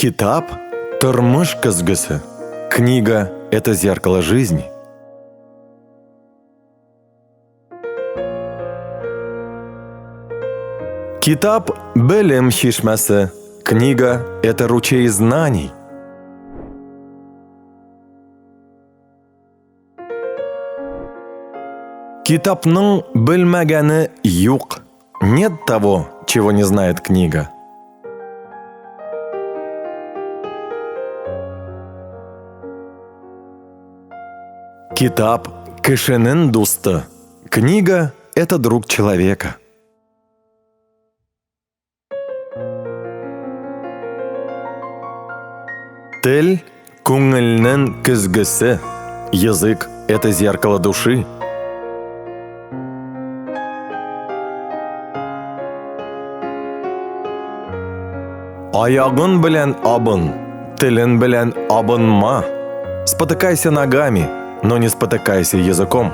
Китап – тормыш көзгісі. Книга – это зеркало жизни. Китап – білім шишмәсі. Книга – это ручей знаний. Китапның білмәгәне юк. Нет того, чего не знает книга. Китап – кешенең дусты. Книга – это друг человека. Тіл – күңелнең көзгісі. Язык – это зеркало души. Аягын белән абын, телен белән абынма. Спотыкайся ногами, но не спотыкайся языком.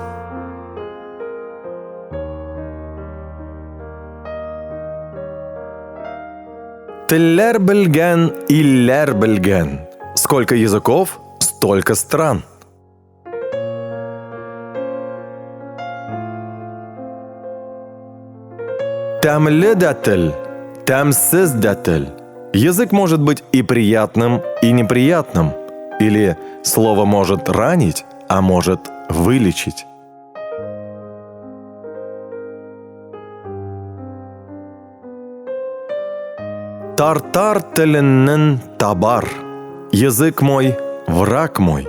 Телләр белгән, илләр белгән. Сколько языков, столько стран. Тәмле дә тел, тәмсез дә тел. Язык может быть и приятным, и неприятным. Или слово может ранить, а может вылечить. Тартар теленнен табар. Язык мой, враг мой.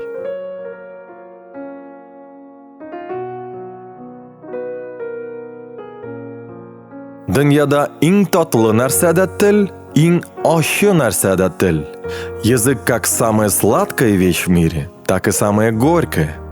Дөньяда иң татлы нәрсәдә тел, иң ащы нәрсәдә тел. Язык как самая сладкая вещь в мире, так и самая горькая.